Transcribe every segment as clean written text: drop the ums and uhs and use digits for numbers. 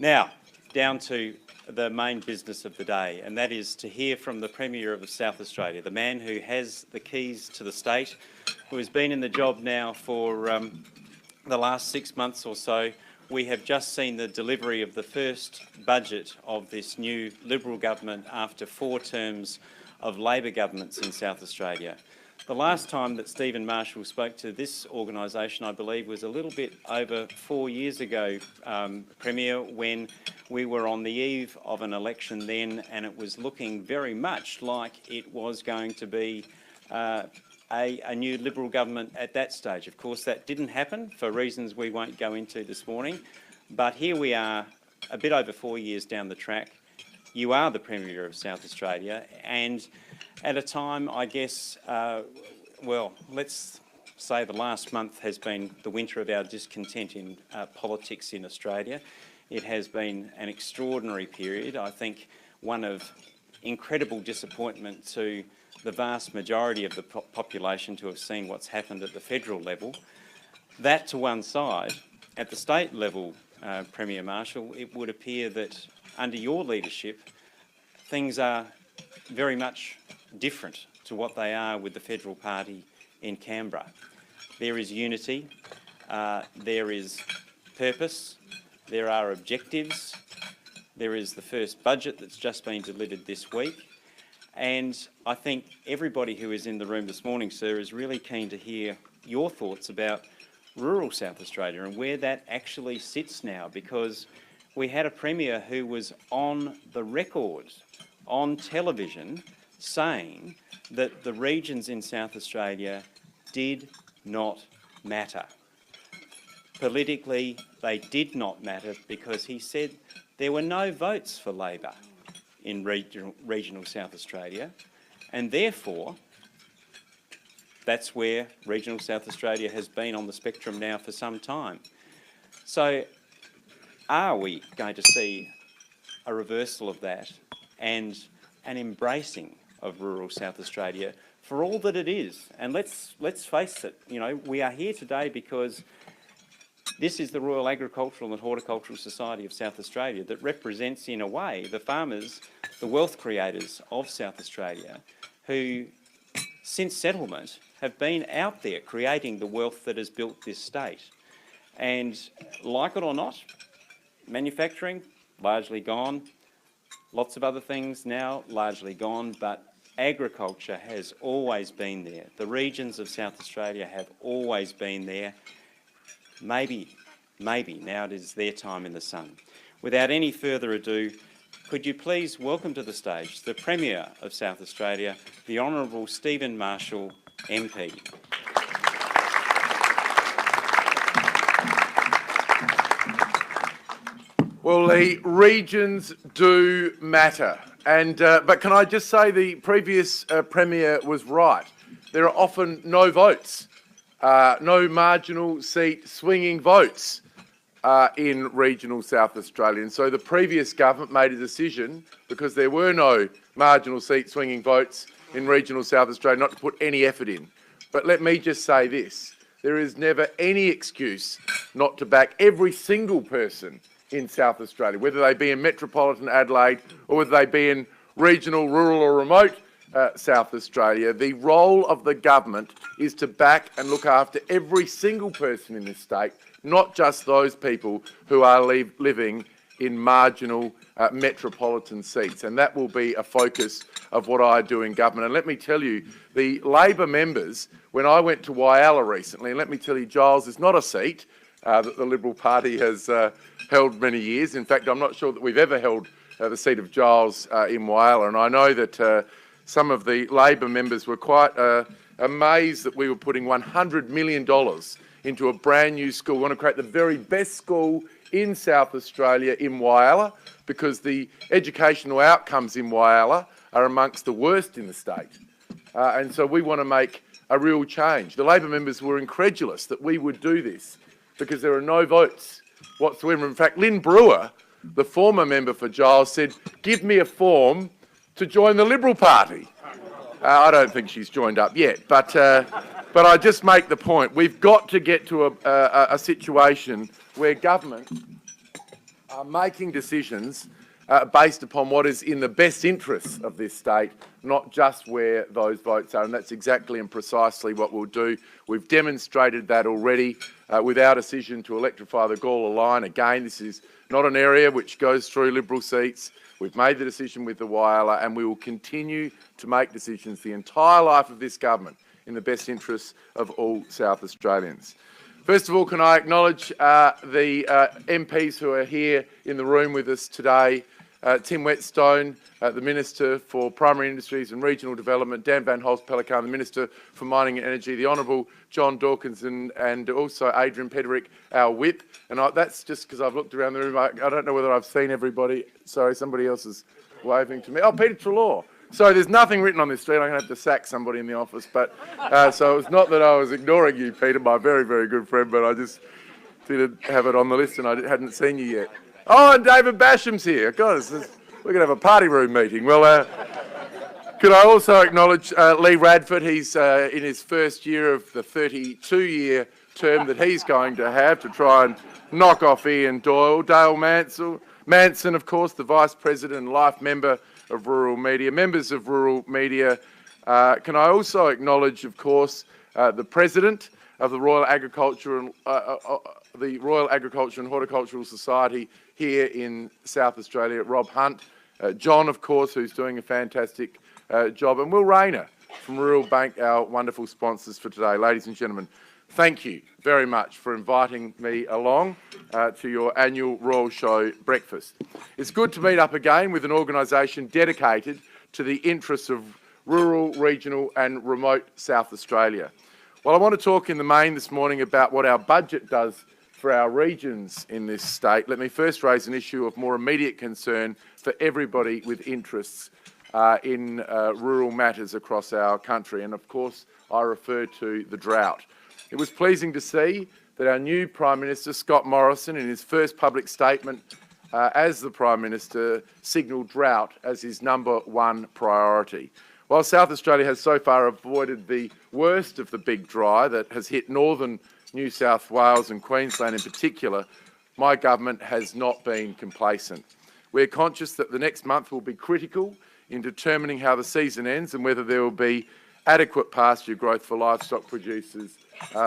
Now, down to the main business of the day, and that is to hear from the Premier of South Australia, the man who has the keys to the state, who has been in the job now for the last 6 months or so. We have just seen the delivery of the first budget of this new Liberal government after 4 terms of Labor governments in South Australia. The last time that Stephen Marshall spoke to this organisation, I believe, was a little bit over 4 years ago, Premier, when we were on the eve of an election then, and it was looking very much like it was going to be a new Liberal government at that stage. Of course, that didn't happen for reasons we won't go into this morning, but here we are a bit over 4 years down the track. You are the Premier of South Australia, and at a time, I guess, well, let's say the last month has been the winter of our discontent in politics in Australia. It has been an extraordinary period, I think one of incredible disappointment to the vast majority of the population to have seen what's happened at the federal level. That to one side, at the state level, Premier Marshall, it would appear that under your leadership, things are very much different to what they are with the Federal Party in Canberra. There is unity, there is purpose, there are objectives, there is the first budget that's just been delivered this week, and I think everybody who is in the room this morning, sir, is really keen to hear your thoughts about rural South Australia and where that actually sits now, because we had a Premier who was on the record, on television, saying that the regions in South Australia did not matter. Politically, they did not matter because he said there were no votes for Labor in regional South Australia, and therefore that's where regional South Australia has been on the spectrum now for some time. So are we going to see a reversal of that and an embracing of rural South Australia for all that it is? And let's face it, you know, we are here today because this is the Royal Agricultural and Horticultural Society of South Australia that represents, in a way, the farmers, the wealth creators of South Australia, who, since settlement, have been out there creating the wealth that has built this state. And like it or not, manufacturing, largely gone. Lots of other things now, largely gone, but agriculture has always been there. The regions of South Australia have always been there. Maybe now it is their time in the sun. Without any further ado, could you please welcome to the stage the Premier of South Australia, the Honourable Stephen Marshall, MP. Well, the regions do matter, but can I just say the previous Premier was right. There are often no votes, no marginal seat swinging votes in regional South Australia. And so the previous government made a decision, because there were no marginal seat swinging votes in regional South Australia, not to put any effort in. But let me just say this, there is never any excuse not to back every single person in South Australia, whether they be in metropolitan Adelaide or whether they be in regional, rural or remote South Australia. The role of the government is to back and look after every single person in this state, not just those people who are living in marginal metropolitan seats. And that will be a focus of what I do in government. And let me tell you, the Labor members, when I went to Whyalla recently, and let me tell you, Giles is not a seat that the Liberal Party has held many years. In fact, I'm not sure that we've ever held the seat of Giles in Whyalla. And I know that some of the Labor members were quite amazed that we were putting $100 million into a brand new school. We want to create the very best school in South Australia in Whyalla, because the educational outcomes in Whyalla are amongst the worst in the state. And so we want to make a real change. The Labor members were incredulous that we would do this because there are no votes whatsoever. In fact, Lynn Brewer, the former member for Giles, said, "Give me a form to join the Liberal Party." I don't think she's joined up yet, but I just make the point, we've got to get to a situation where government are making decisions based upon what is in the best interests of this state, not just where those votes are. And that's exactly and precisely what we'll do. We've demonstrated that already with our decision to electrify the Gawler line. Again, this is not an area which goes through Liberal seats. We've made the decision with the Whyalla, and we will continue to make decisions the entire life of this government in the best interests of all South Australians. First of all, can I acknowledge the MPs who are here in the room with us today. Tim Whetstone, the Minister for Primary Industries and Regional Development, Dan Van Holst-Pellekaan, the Minister for Mining and Energy, the Honourable John Dawkins, and also Adrian Pederick, our Whip. And that's just because I've looked around the room. I don't know whether I've seen everybody. Sorry, somebody else is waving to me. Oh, Peter Treloar. So there's nothing written on this street. I'm going to have to sack somebody in the office. But so it's not that I was ignoring you, Peter, my very, very good friend, but I just didn't have it on the list and I hadn't seen you yet. Oh, and David Basham's here. God, we're going to have a party room meeting. Well, could I also acknowledge Lee Radford? He's in his first year of the 32-year term that he's going to have to try and knock off Ian Doyle. Dale Manson, of course, the Vice President and life member of Rural Media. Members of Rural Media, can I also acknowledge, of course, the President of the Royal Agriculture and Horticultural Society here in South Australia, Rob Hunt, John, of course, who's doing a fantastic job, and Will Rayner from Rural Bank, our wonderful sponsors for today. Ladies and gentlemen, thank you very much for inviting me along to your annual Royal Show breakfast. It's good to meet up again with an organisation dedicated to the interests of rural, regional and remote South Australia. Well, I want to talk in the main this morning about what our budget does for our regions in this state. Let me first raise an issue of more immediate concern for everybody with interests in rural matters across our country. And of course, I refer to the drought. It was pleasing to see that our new Prime Minister, Scott Morrison, in his first public statement as the Prime Minister, signalled drought as his #1 priority. While South Australia has so far avoided the worst of the big dry that has hit northern New South Wales and Queensland in particular, my government has not been complacent. We're conscious that the next month will be critical in determining how the season ends and whether there will be adequate pasture growth for livestock producers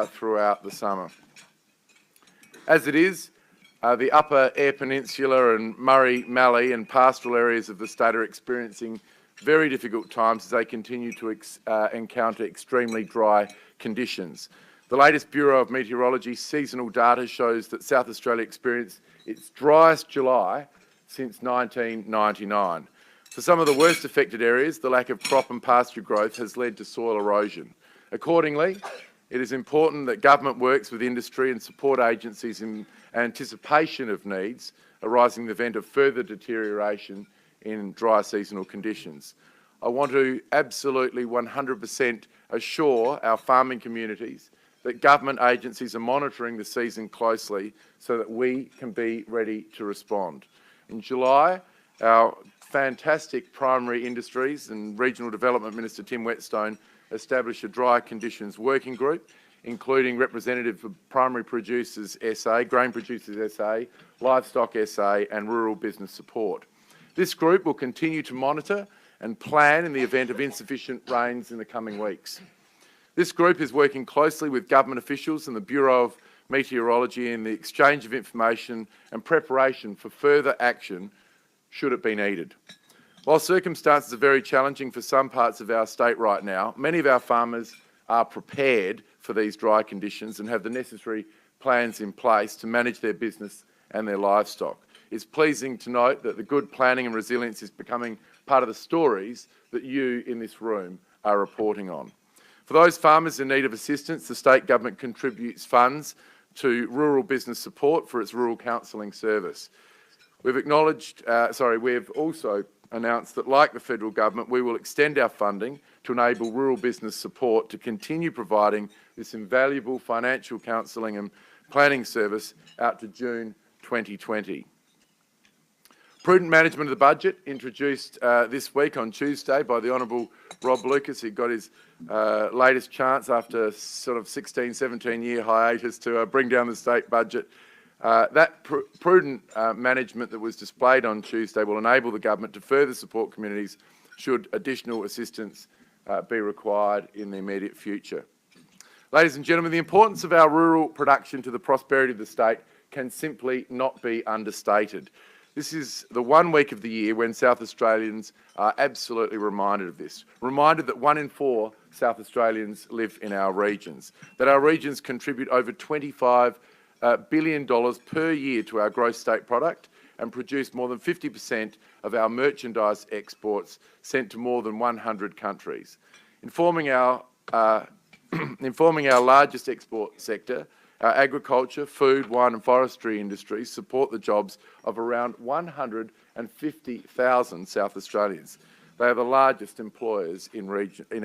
throughout the summer. As it is, the Upper Eyre Peninsula and Murray-Mallee and pastoral areas of the state are experiencing very difficult times as they continue to encounter extremely dry conditions. The latest Bureau of Meteorology seasonal data shows that South Australia experienced its driest July since 1999. For some of the worst affected areas, the lack of crop and pasture growth has led to soil erosion. Accordingly, it is important that government works with industry and support agencies in anticipation of needs arising in the event of further deterioration in dry seasonal conditions. I want to absolutely 100% assure our farming communities that government agencies are monitoring the season closely so that we can be ready to respond. In July, our fantastic Primary Industries and Regional Development Minister Tim Whetstone established a dry conditions working group, including representatives of Primary Producers SA, Grain Producers SA, Livestock SA and Rural Business Support. This group will continue to monitor and plan in the event of insufficient rains in the coming weeks. This group is working closely with government officials and the Bureau of Meteorology in the exchange of information and preparation for further action should it be needed. While circumstances are very challenging for some parts of our state right now, many of our farmers are prepared for these dry conditions and have the necessary plans in place to manage their business and their livestock. It's pleasing to note that the good planning and resilience is becoming part of the stories that you in this room are reporting on. For those farmers in need of assistance, the state government contributes funds to Rural Business Support for its rural counselling service. We've also announced that, like the federal government, we will extend our funding to enable Rural Business Support to continue providing this invaluable financial counselling and planning service out to June 2020. Prudent management of the budget introduced this week on Tuesday by the Honourable Rob Lucas, who got his latest chance after sort of 16, 17-year hiatus to bring down the state budget That prudent management that was displayed on Tuesday will enable the government to further support communities should additional assistance be required in the immediate future. Ladies and gentlemen, the importance of our rural production to the prosperity of the state can simply not be understated. This is the one week of the year when South Australians are absolutely reminded of this, reminded that 1 in 4 South Australians live in our regions, that our regions contribute over $25 billion per year to our gross state product and produce more than 50% of our merchandise exports sent to more than 100 countries. Informing our largest export sector, our agriculture, food, wine and forestry industries support the jobs of around 150,000 South Australians. They are the largest employers in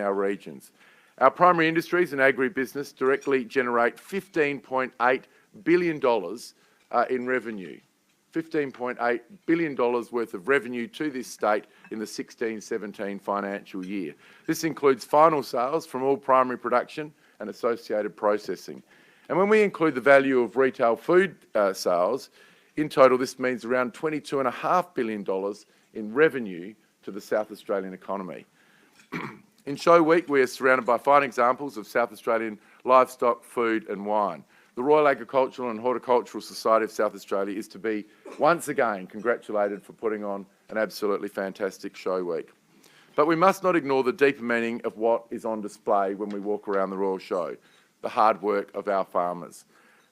our regions. Our primary industries and agribusiness directly generate $15.8 billion in revenue. $15.8 billion worth of revenue to this state in the 16-17 financial year. This includes final sales from all primary production and associated processing. And when we include the value of retail food sales, in total this means around $22.5 billion in revenue to the South Australian economy. In Show Week, we are surrounded by fine examples of South Australian livestock, food and wine. The Royal Agricultural and Horticultural Society of South Australia is to be once again congratulated for putting on an absolutely fantastic Show Week. But we must not ignore the deeper meaning of what is on display when we walk around the Royal Show, the hard work of our farmers,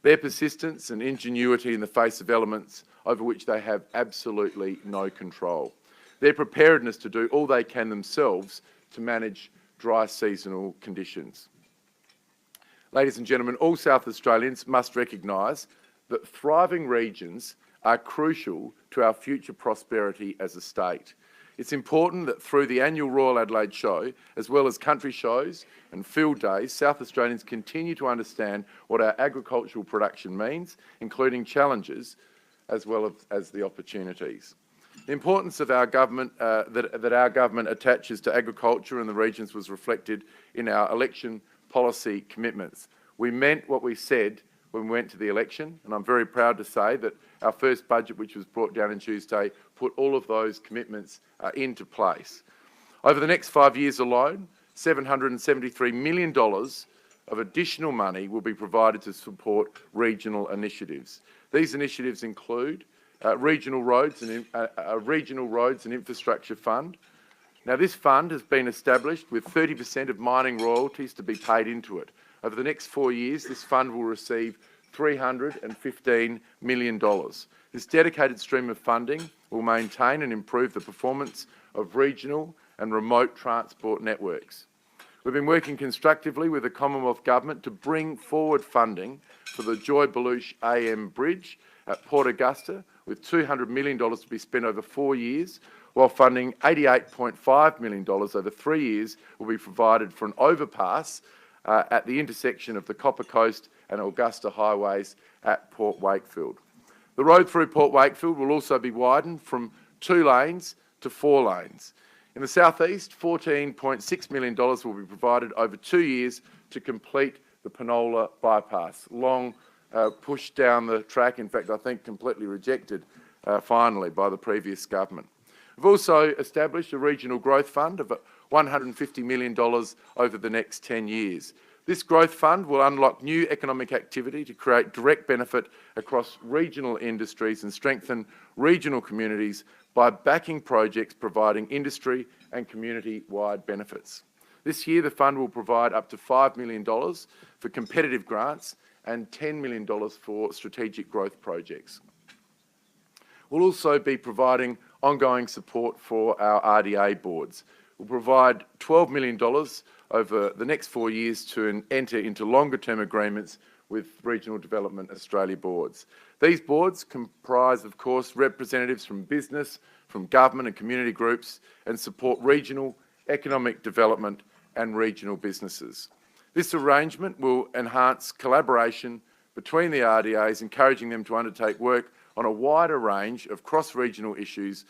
their persistence and ingenuity in the face of elements over which they have absolutely no control, their preparedness to do all they can themselves to manage dry seasonal conditions. Ladies and gentlemen, all South Australians must recognise that thriving regions are crucial to our future prosperity as a state. It's important that through the annual Royal Adelaide Show, as well as country shows and field days, South Australians continue to understand what our agricultural production means, including challenges as well as the opportunities. The importance of our government, that our government attaches to agriculture in the regions was reflected in our election policy commitments. We meant what we said when we went to the election, and I'm very proud to say that our first budget, which was brought down on Tuesday, put all of those commitments into place. Over the next 5 years alone, $773 million of additional money will be provided to support regional initiatives. These initiatives include a regional roads and infrastructure fund. Now, this fund has been established with 30% of mining royalties to be paid into it. Over the next 4 years, this fund will receive $315 million. This dedicated stream of funding will maintain and improve the performance of regional and remote transport networks. We've been working constructively with the Commonwealth Government to bring forward funding for the Joy Belush AM Bridge at Port Augusta, with $200 million to be spent over 4 years, while funding $88.5 million over 3 years will be provided for an overpass at the intersection of the Copper Coast and Augusta highways at Port Wakefield. The road through Port Wakefield will also be widened from 2 lanes to 4 lanes. In the southeast, $14.6 million will be provided over 2 years to complete the Penola bypass. Long pushed down the track, in fact I think completely rejected finally by the previous government. We've also established a regional growth fund of $150 million over the next 10 years. This growth fund will unlock new economic activity to create direct benefit across regional industries and strengthen regional communities by backing projects providing industry and community-wide benefits. This year, the fund will provide up to $5 million for competitive grants and $10 million for strategic growth projects. We'll also be providing ongoing support for our RDA boards. We'll provide $12 million over the next 4 years to enter into longer-term agreements with Regional Development Australia boards. These boards comprise, of course, representatives from business, from government and community groups, and support regional economic development and regional businesses. This arrangement will enhance collaboration between the RDAs, encouraging them to undertake work on a wider range of cross-regional issues,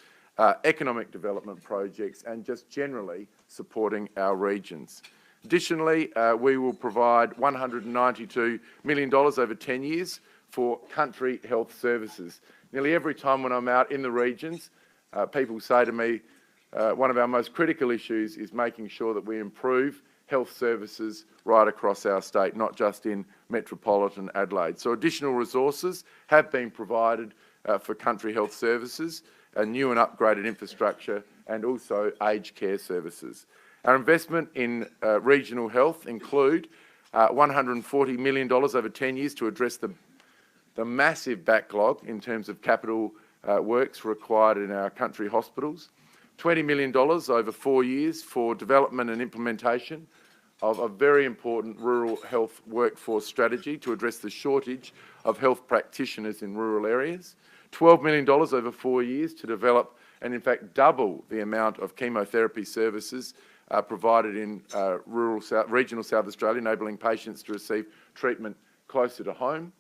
economic development projects, and just generally supporting our regions. Additionally, we will provide $192 million over 10 years for country health services. Nearly every time when I'm out in the regions, people say to me, one of our most critical issues is making sure that we improve health services right across our state, not just in metropolitan Adelaide. So additional resources have been provided for country health services, new and upgraded infrastructure, and also aged care services. Our investment in regional health include $140 million over 10 years to address the massive backlog in terms of capital works required in our country hospitals, $20 million over 4 years for development and implementation of a very important rural health workforce strategy to address the shortage of health practitioners in rural areas, $12 million over 4 years to develop and in fact double the amount of chemotherapy services provided in regional South Australia, enabling patients to receive treatment closer to home,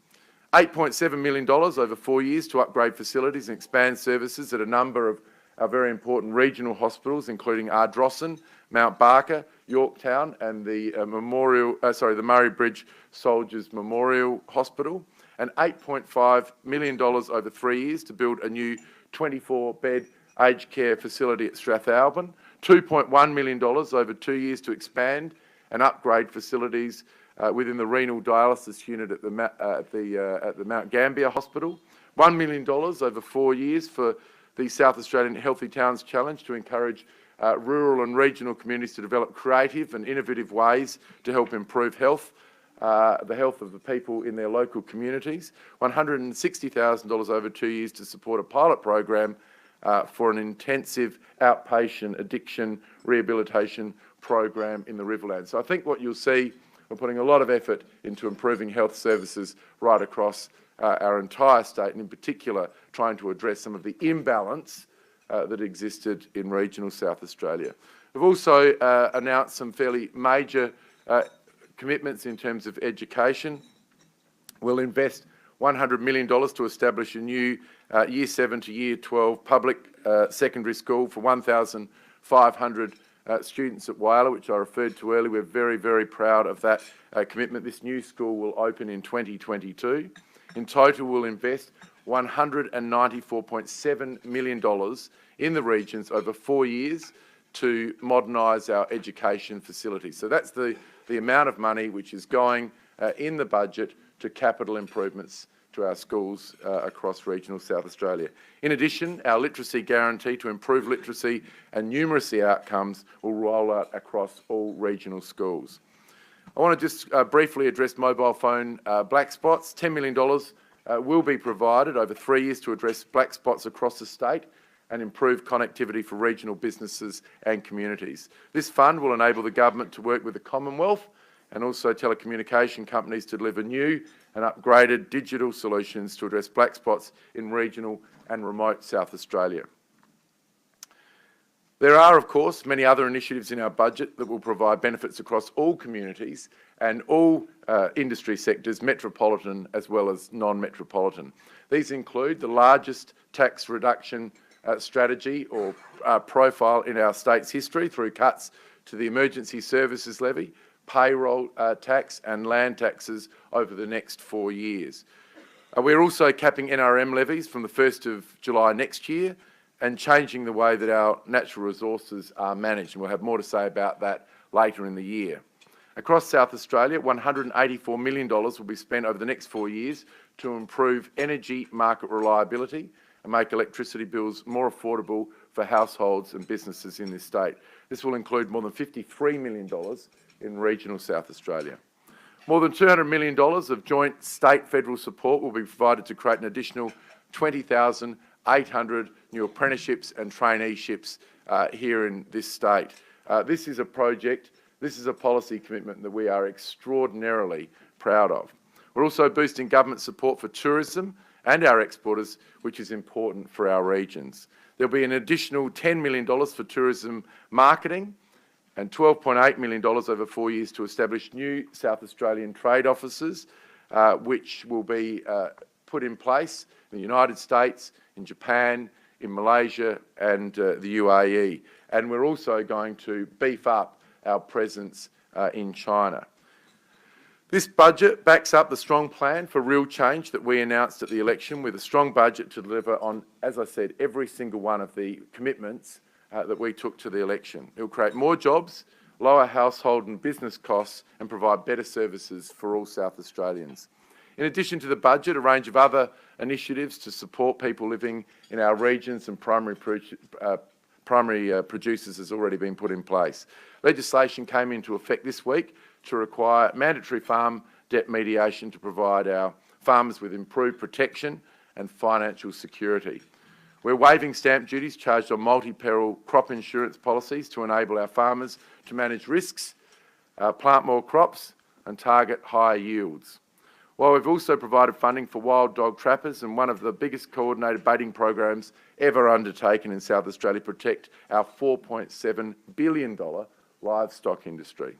$8.7 million over 4 years to upgrade facilities and expand services at a number of our very important regional hospitals, including Ardrossan, Mount Barker, Yorktown, and the Murray Bridge Soldiers Memorial Hospital, and $8.5 million over 3 years to build a new 24-bed aged care facility at Strathalbyn, $2.1 million over 2 years to expand and upgrade facilities within the renal dialysis unit at the Mount Gambier Hospital, $1 million over 4 years for the South Australian Healthy Towns Challenge to encourage rural and regional communities to develop creative and innovative ways to help improve health, the health of the people in their local communities, $160,000 over 2 years to support a pilot program for an intensive outpatient addiction rehabilitation program in the Riverlands. So I think what you'll see, we're putting a lot of effort into improving health services right across our entire state, and in particular trying to address some of the imbalance that existed in regional South Australia. We've also announced some fairly major commitments in terms of education. We'll invest $100 million to establish a new Year 7 to Year 12 public secondary school for 1,500 students at Whyalla, which I referred to earlier. We're very, very proud of that commitment. This new school will open in 2022. In total, we'll invest $194.7 million in the regions over 4 years to modernise our education facilities. So that's the amount of money which is going in the budget to capital improvements to our schools across regional South Australia. In addition, our literacy guarantee to improve literacy and numeracy outcomes will roll out across all regional schools. I want to just briefly address mobile phone black spots. $10 million will be provided over 3 years to address black spots across the state and improve connectivity for regional businesses and communities. This fund will enable the government to work with the Commonwealth and also telecommunication companies to deliver new and upgraded digital solutions to address black spots in regional and remote South Australia. There are, of course, many other initiatives in our budget that will provide benefits across all communities and all industry sectors, metropolitan as well as non-metropolitan. These include the largest tax reduction strategy or profile in our state's history through cuts to the emergency services levy, payroll tax and land taxes over the next 4 years. We're also capping NRM levies from the 1st of July next year and changing the way that our natural resources are managed. And we'll have more to say about that later in the year. Across South Australia, $184 million will be spent over the next 4 years to improve energy market reliability and make electricity bills more affordable for households and businesses in this state. This will include more than $53 million in regional South Australia. More than $200 million of joint state-federal support will be provided to create an additional 20,800 new apprenticeships and traineeships here in this state. This is a project, this is a policy commitment that we are extraordinarily proud of. We're also boosting government support for tourism and our exporters, which is important for our regions. There'll be an additional $10 million for tourism marketing and $12.8 million over 4 years to establish new South Australian trade offices, which will be put in place in the United States, in Japan, in Malaysia and the UAE. And we're also going to beef up our presence in China. This budget backs up the strong plan for real change that we announced at the election, with a strong budget to deliver on, as I said, every single one of the commitments that we took to the election. It will create more jobs, lower household and business costs, and provide better services for all South Australians. In addition to the budget, a range of other initiatives to support people living in our regions and primary producers has already been put in place. Legislation came into effect this week to require mandatory farm debt mediation to provide our farmers with improved protection and financial security. We're waiving stamp duties charged on multi-peril crop insurance policies to enable our farmers to manage risks, plant more crops and target higher yields. While we've also provided funding for wild dog trappers and one of the biggest coordinated baiting programs ever undertaken in South Australia to protect our $4.7 billion livestock industry.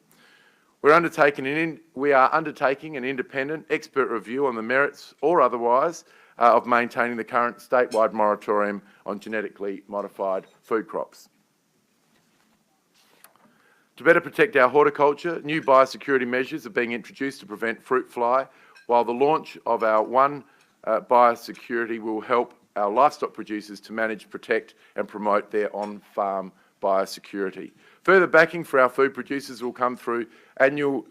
We are undertaking an independent expert review on the merits or otherwise of maintaining the current statewide moratorium on genetically modified food crops. To better protect our horticulture, new biosecurity measures are being introduced to prevent fruit fly, while the launch of our One Biosecurity will help our livestock producers to manage, protect and promote their on-farm biosecurity. Further backing for our food producers will come through annual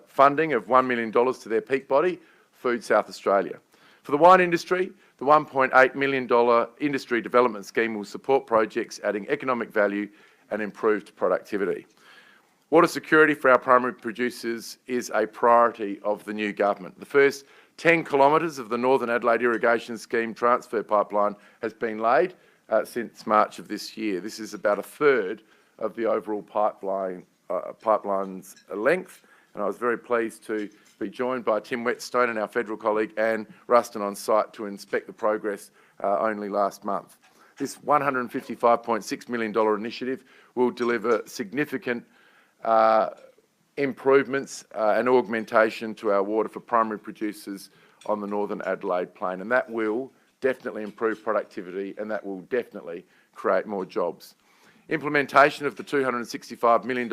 funding of $1 million to their peak body, Food South Australia. For the wine industry, the $1.8 million industry development scheme will support projects adding economic value and improved productivity. Water security for our primary producers is a priority of the new government. The first 10 kilometres of the Northern Adelaide Irrigation Scheme transfer pipeline has been laid since March of this year. This is about a third of the overall pipeline's length, and I was very pleased to be joined by Tim Whetstone and our federal colleague Anne Ruston on site to inspect the progress only last month. This $155.6 million initiative will deliver significant improvements and augmentation to our water for primary producers on the Northern Adelaide Plain, and that will definitely improve productivity and that will definitely create more jobs. Implementation of the $265 million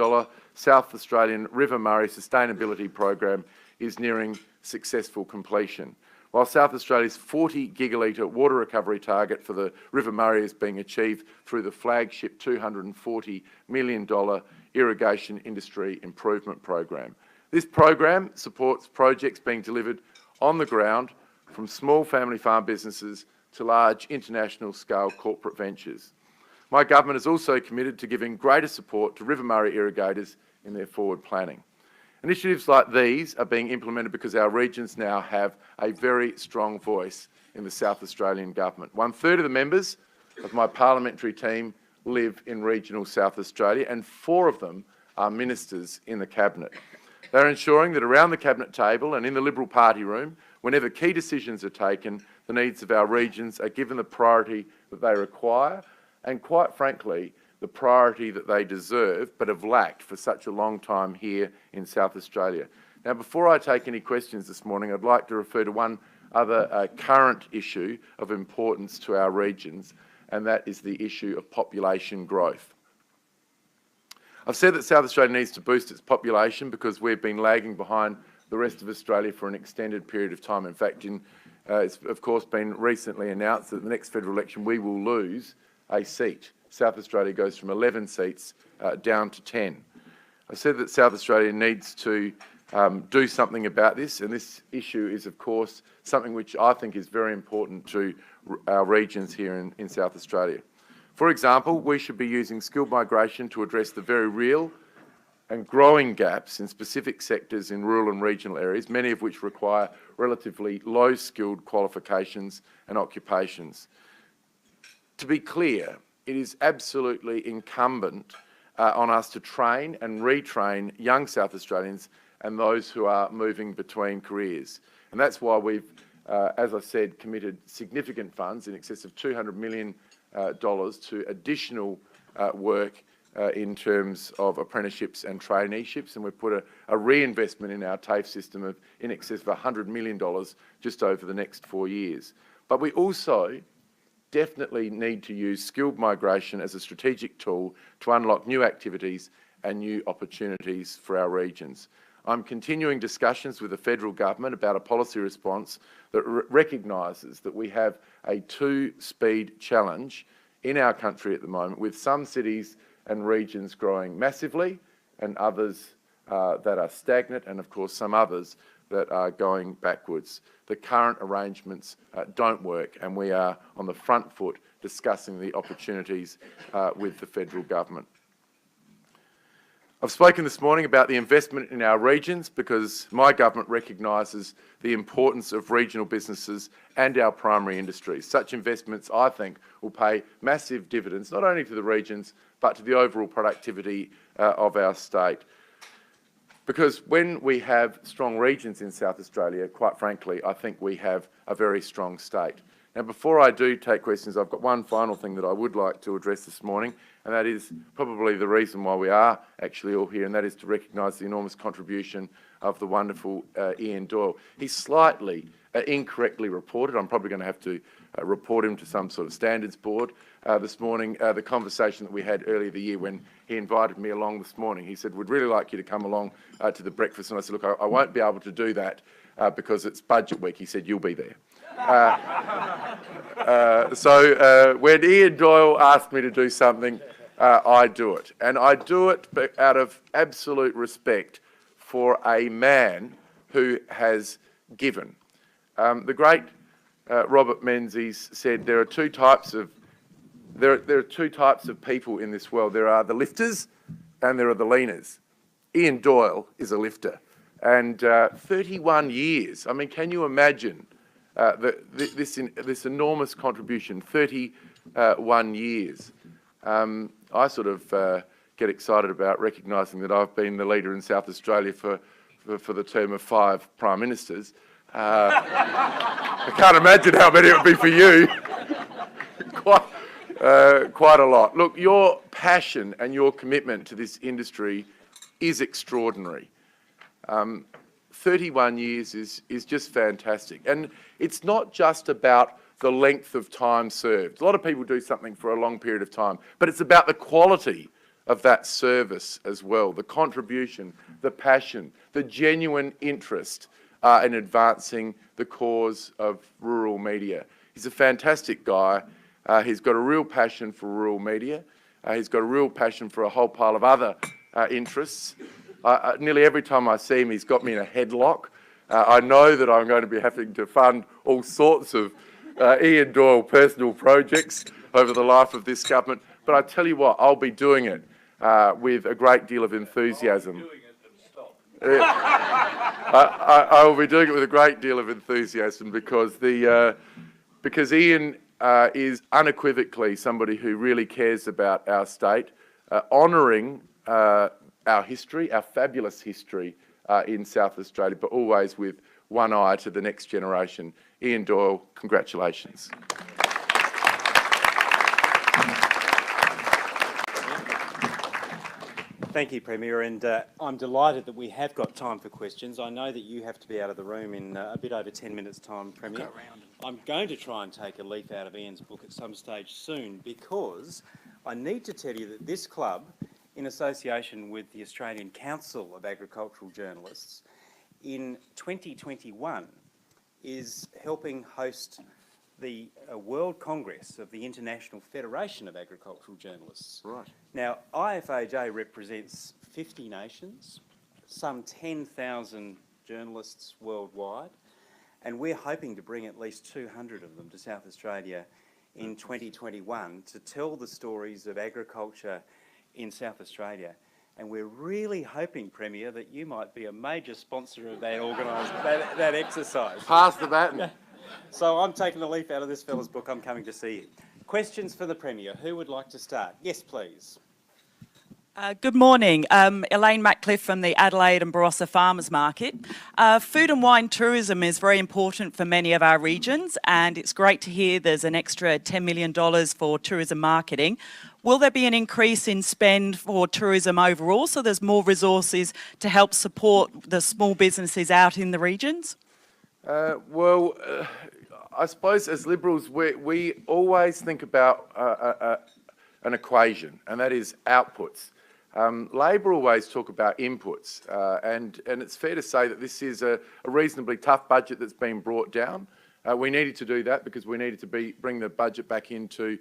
South Australian River Murray Sustainability Program is nearing successful completion. While South Australia's 40 gigalitre water recovery target for the River Murray is being achieved through the flagship $240 million Irrigation Industry Improvement Program. This program supports projects being delivered on the ground from small family farm businesses to large international scale corporate ventures. My government is also committed to giving greater support to River Murray irrigators in their forward planning. Initiatives like these are being implemented because our regions now have a very strong voice in the South Australian government. 1/3 of the members of my parliamentary team live in regional South Australia, and 4 of them are ministers in the Cabinet. They're ensuring that around the Cabinet table and in the Liberal Party room, whenever key decisions are taken, the needs of our regions are given the priority that they require and, quite frankly, the priority that they deserve but have lacked for such a long time here in South Australia. Now, before I take any questions this morning, I'd like to refer to one other current issue of importance to our regions, and that is the issue of population growth. I've said that South Australia needs to boost its population because we've been lagging behind the rest of Australia for an extended period of time. In fact, it's of course been recently announced that at the next federal election we will lose a seat. South Australia goes from 11 seats down to 10. I said that South Australia needs to do something about this, and this issue is of course something which I think is very important to our regions here in South Australia. For example, we should be using skilled migration to address the very real and growing gaps in specific sectors in rural and regional areas, many of which require relatively low-skilled qualifications and occupations. To be clear, it is absolutely incumbent on us to train and retrain young South Australians and those who are moving between careers. And that's why we've, as I said, committed significant funds in excess of $200 million to additional work in terms of apprenticeships and traineeships, and we've put a reinvestment in our TAFE system of in excess of $100 million just over the next 4 years. But we also definitely need to use skilled migration as a strategic tool to unlock new activities and new opportunities for our regions. I'm continuing discussions with the federal government about a policy response that recognises that we have a two-speed challenge in our country at the moment, with some cities and regions growing massively and others that are stagnant, and of course some others that are going backwards. The current arrangements don't work, and we are on the front foot discussing the opportunities with the federal government. I've spoken this morning about the investment in our regions because my government recognises the importance of regional businesses and our primary industries. Such investments, I think, will pay massive dividends, not only to the regions, but to the overall productivity of our state. Because when we have strong regions in South Australia, quite frankly, I think we have a very strong state. Now, before I do take questions, I've got one final thing that I would like to address this morning, and that is probably the reason why we are actually all here, and that is to recognise the enormous contribution of the wonderful Ian Doyle. He's slightly incorrectly reported. I'm probably going to have to report him to some sort of standards board this morning. The conversation that we had earlier the year when he invited me along this morning, he said, "We'd really like you to come along to the breakfast." And I said, "Look, I won't be able to do that because it's budget week." He said, "You'll be there." So when Ian Doyle asked me to do something, I do it. And I do it out of absolute respect for a man who has given. The great Robert Menzies said there are two types of people in this world. There are the lifters and there are the leaners. Ian Doyle is a lifter. And 31 years, I mean, can you imagine this enormous contribution, 31 years. I sort of get excited about recognising that I've been the leader in South Australia for the term of 5 Prime Ministers. I can't imagine how many it would be for you. Quite a lot. Look, your passion and your commitment to this industry is extraordinary. 31 years is just fantastic. And it's not just about the length of time served. A lot of people do something for a long period of time, but it's about the quality of that service as well, the contribution, the passion, the genuine interest in advancing the cause of rural media. He's a fantastic guy. He's got a real passion for rural media. He's got a real passion for a whole pile of other interests. Nearly every time I see him, he's got me in a headlock. I know that I'm going to be having to fund all sorts of Ian Doyle personal projects over the life of this government, but I tell you what, I'll be doing it with a great deal of enthusiasm. I will be doing it with a great deal of enthusiasm because Ian is unequivocally somebody who really cares about our state, honouring our history, our fabulous history in South Australia, but always with one eye to the next generation. Ian Doyle, congratulations. Thank you, Premier, and I'm delighted that we have got time for questions. I know that you have to be out of the room in a bit over 10 minutes' time, Premier. I'm going to try and take a leaf out of Ian's book at some stage soon because I need to tell you that this club, in association with the Australian Council of Agricultural Journalists, in 2021 is helping host the World Congress of the International Federation of Agricultural Journalists. Right. Now, IFAJ represents 50 nations, some 10,000 journalists worldwide, and we're hoping to bring at least 200 of them to South Australia in 2021 to tell the stories of agriculture in South Australia. And we're really hoping, Premier, that you might be a major sponsor of that that exercise. Pass the baton. So I'm taking the leaf out of this fella's book. I'm coming to see you. Questions for the Premier. Who would like to start? Yes, please. Good morning. Elaine Matcliffe from the Adelaide and Barossa Farmers Market. Food and wine tourism is very important for many of our regions, and it's great to hear there's an extra $10 million for tourism marketing. Will there be an increase in spend for tourism overall, so there's more resources to help support the small businesses out in the regions? I suppose as Liberals, we always think about an equation, and that is outputs. Labor always talk about inputs, and it's fair to say that this is a reasonably tough budget that's been brought down. We needed to do that because we needed to bring the budget back into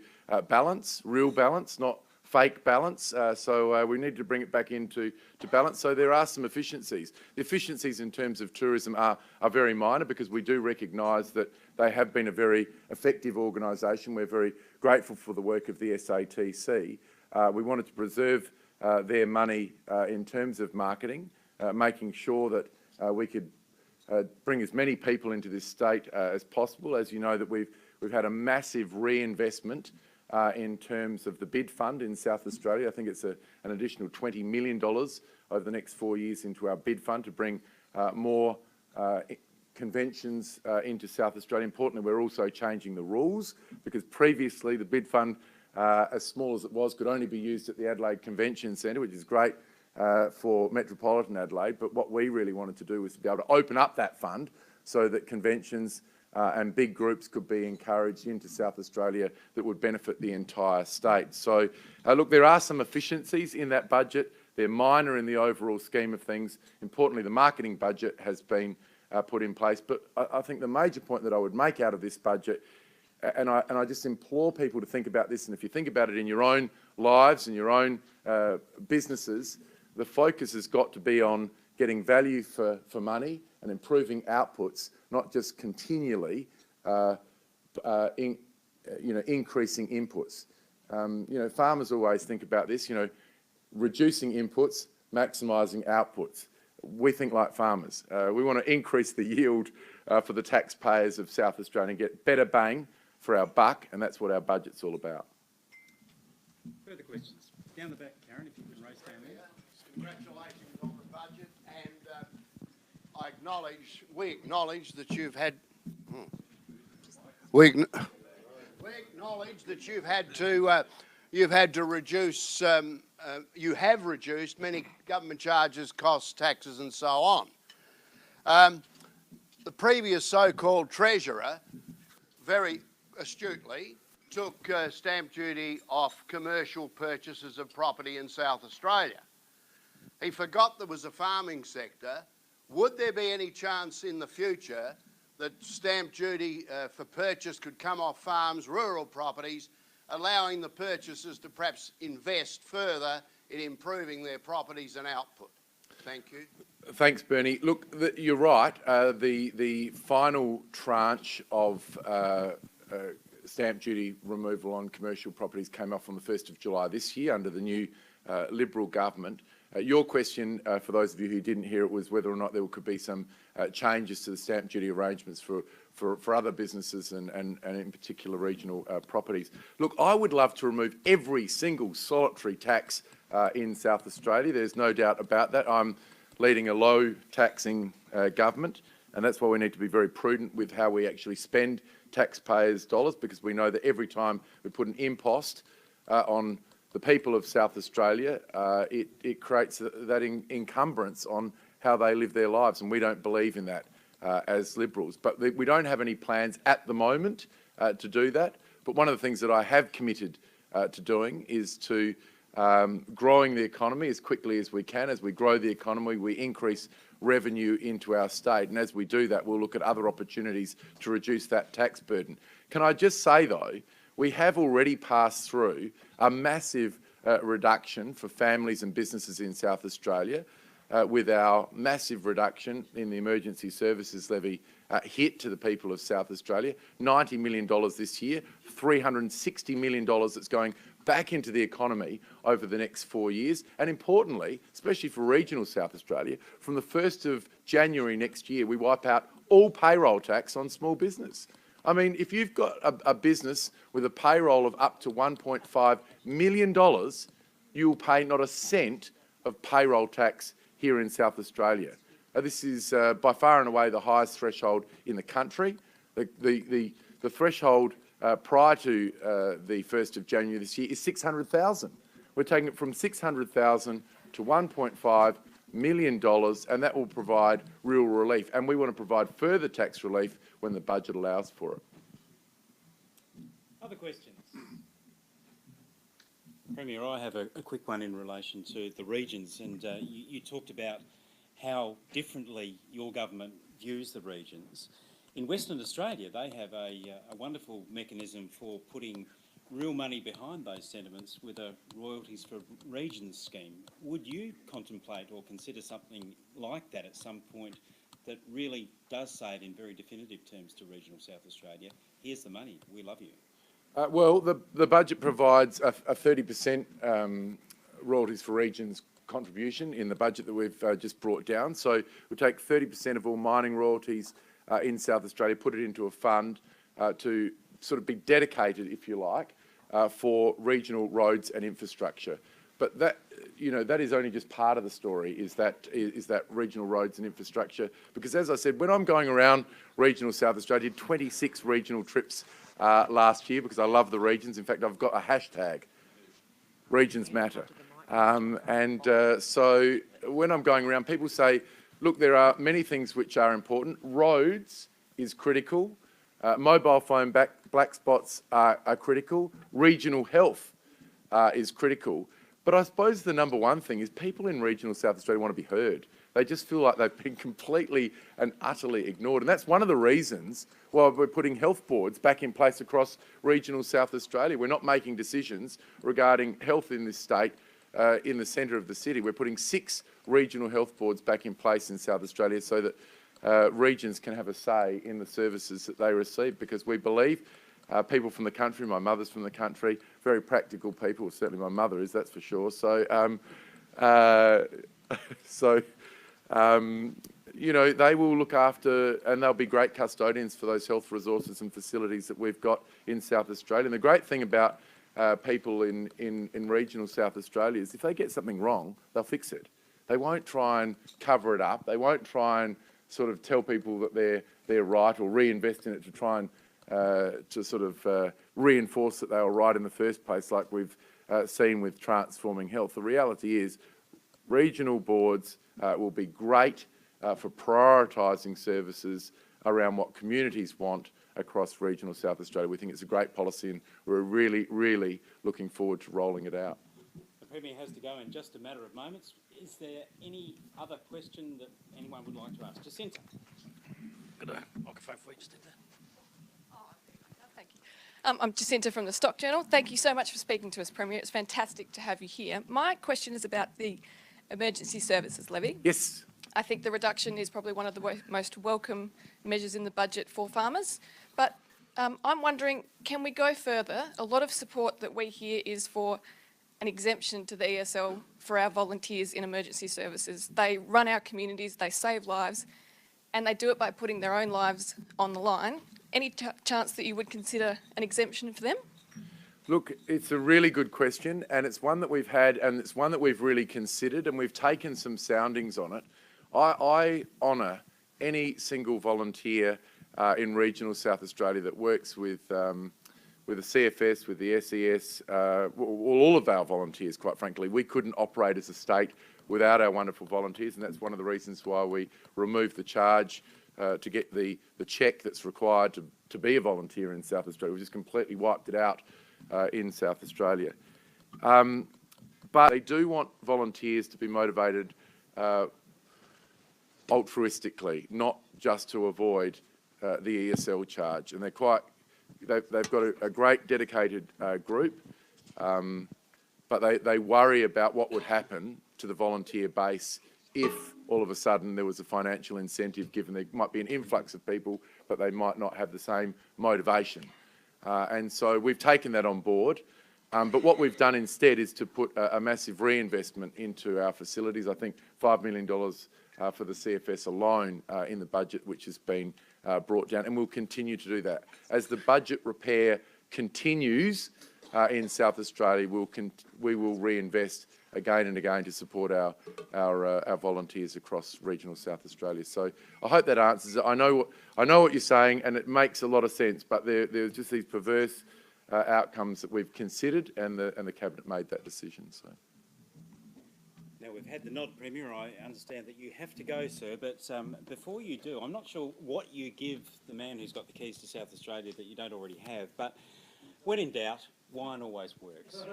balance, real balance, not fake balance. So we needed to bring it back into balance. So there are some efficiencies. The efficiencies in terms of tourism are very minor because we do recognise that they have been a very effective organisation. We're very grateful for the work of the SATC. We wanted to preserve their money in terms of marketing, making sure that we could bring as many people into this state as possible. As you know, that we've had a massive reinvestment in terms of the bid fund in South Australia. I think it's an additional $20 million over the next 4 years into our bid fund to bring more conventions into South Australia. Importantly, we're also changing the rules because previously the bid fund, as small as it was, could only be used at the Adelaide Convention Centre, which is great for Metropolitan Adelaide. But what we really wanted to do was to be able to open up that fund so that conventions and big groups could be encouraged into South Australia that would benefit the entire state. So, look, there are some efficiencies in that budget. They're minor in the overall scheme of things. Importantly, the marketing budget has been put in place. But I think the major point that I would make out of this budget, and I just implore people to think about this, and if you think about it in your own lives and your own businesses, the focus has got to be on getting value for money and improving outputs, not just continually increasing inputs. Farmers always think about this, reducing inputs, maximising outputs. We think like farmers. We want to increase the yield for the taxpayers of South Australia and get better bang for our buck, and that's what our budget's all about. Further questions? Down the back, Karen, if you can raise down there. Congratulations on the budget, and we acknowledge that you've had reduce you have reduced many government charges, costs, taxes, and so on. The previous so-called treasurer very astutely took stamp duty off commercial purchases of property in South Australia. He forgot there was a farming sector. Would there be any chance in the future that stamp duty for purchase could come off farms, rural properties, allowing the purchasers to perhaps invest further in improving their properties and output? Thank you. Thanks, Bernie. Look, you're right. The final tranche of stamp duty removal on commercial properties came off on the 1st of July this year under the new Liberal government. Your question, for those of you who didn't hear it, was whether or not there could be some changes to the stamp duty arrangements for other businesses and in particular regional properties. Look, I would love to remove every single solitary tax in South Australia. There's no doubt about that. I'm leading a low taxing government, and that's why we need to be very prudent with how we actually spend taxpayers' dollars, because we know that every time we put an impost on the people of South Australia, it creates that encumbrance on how they live their lives, and we don't believe in that as Liberals. But we don't have any plans at the moment to do that. But one of the things that I have committed to doing is to growing the economy as quickly as we can. As we grow the economy, we increase revenue into our state, and as we do that, we'll look at other opportunities to reduce that tax burden. Can I just say, though, we have already passed through a massive reduction for families and businesses in South Australia with our massive reduction in the emergency services levy hit to the people of South Australia, $90 million this year, $360 million that's going back into the economy over the next 4 years. And importantly, especially for regional South Australia, from the 1st of January next year, we wipe out all payroll tax on small business. I mean, if you've got a business with a payroll of up to $1.5 million, you'll pay not a cent of payroll tax here in South Australia. This is by far and away the highest threshold in the country. The threshold prior to the 1st of January this year is 600,000. We're taking it from 600,000 to $1.5 million, and that will provide real relief. And we want to provide further tax relief when the budget allows for it. Other questions? Premier, I have a quick one in relation to the regions, and you talked about how differently your government views the regions. In Western Australia, they have a wonderful mechanism for putting real money behind those sentiments with a royalties for regions scheme. Would you contemplate or consider something like that at some point that really does say it in very definitive terms to regional South Australia, here's the money, we love you? Well, the budget provides a 30% royalties for regions contribution in the budget that we've just brought down. So we take 30% of all mining royalties in South Australia, put it into a fund to sort of be dedicated, if you like, for regional roads and infrastructure. But that, you know, that is only just part of the story, is that regional roads and infrastructure. Because as I said, when I'm going around regional South Australia, I did 26 regional trips last year because I love the regions. In fact, I've got a hashtag, Regions Matter. So when I'm going around, people say, look, there are many things which are important. Roads is critical. Mobile phone black spots are critical. Regional health is critical. But I suppose the number one thing is people in regional South Australia want to be heard. They just feel like they've been completely and utterly ignored. And that's one of the reasons why we're putting health boards back in place across regional South Australia. We're not making decisions regarding health in this state in the centre of the city. We're putting 6 regional health boards back in place in South Australia so that regions can have a say in the services that they receive, because we believe people from the country, my mother's from the country, very practical people, certainly my mother is, that's for sure. You know, they will look after, and they'll be great custodians for those health resources and facilities that we've got in South Australia. And the great thing about people in regional South Australia is if they get something wrong, they'll fix it. They won't try and cover it up. They won't try and sort of tell people that they're right or reinvest in it to try and to sort of reinforce that they were right in the first place, like we've seen with Transforming Health. The reality is regional boards will be great for prioritising services around what communities want across regional South Australia. We think it's a great policy and we're really, really looking forward to rolling it out. The Premier has to go in just a matter of moments. Is there any other question that anyone would like to ask? Jacinta. Got a microphone for you, Jacinta. Thank you. I'm Jacinta from the Stock Journal. Thank you so much for speaking to us, Premier. It's fantastic to have you here. My question is about the Emergency Services Levy. Yes. I think the reduction is probably one of the most welcome measures in the budget for farmers. But I'm wondering, can we go further? A lot of support that we hear is for an exemption to the ESL for our volunteers in emergency services. They run our communities, they save lives, and they do it by putting their own lives on the line. Any chance that you would consider an exemption for them? Look, it's a really good question, and it's one that we've had, and it's one that we've really considered, and we've taken some soundings on it. I honour any single volunteer in regional South Australia that works with the CFS, with the SES, all of our volunteers, quite frankly. We couldn't operate as a state without our wonderful volunteers, and that's one of the reasons why we removed the charge to get the check that's required to be a volunteer in South Australia. We just completely wiped it out in South Australia. But they do want volunteers to be motivated altruistically, not just to avoid the ESL charge. And they've got a great dedicated group, but they worry about what would happen to the volunteer base if all of a sudden there was a financial incentive, given there might be an influx of people, but they might not have the same motivation. And so we've taken that on board. But what we've done instead is to put a massive reinvestment into our facilities. I think $5 million for the CFS alone in the budget, which has been brought down, and we'll continue to do that. As the budget repair continues in South Australia, we will reinvest again and again to support our volunteers across regional South Australia. So I hope that answers it. I know what you're saying, and it makes a lot of sense, but there's just these perverse outcomes that we've considered, and the Cabinet made that decision. So. Now, we've had the nod, Premier. I understand that you have to go, sir, but before you do, I'm not sure what you give the man who's got the keys to South Australia that you don't already have, but when in doubt, wine always works.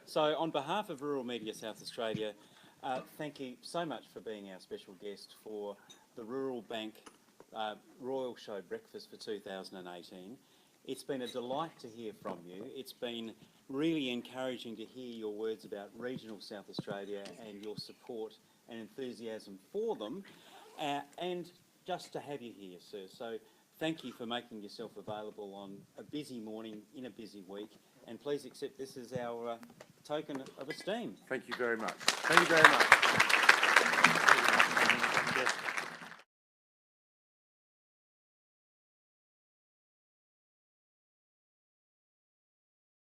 So on behalf of Rural Media South Australia, thank you so much for being our special guest for the Rural Bank Royal Show Breakfast for 2018. It's been a delight to hear from you. It's been really encouraging to hear your words about regional South Australia and your support and enthusiasm for them, and just to have you here, sir. So thank you for making yourself available on a busy morning in a busy week, and please accept this as our token of esteem. Thank you very much. Thank you very much.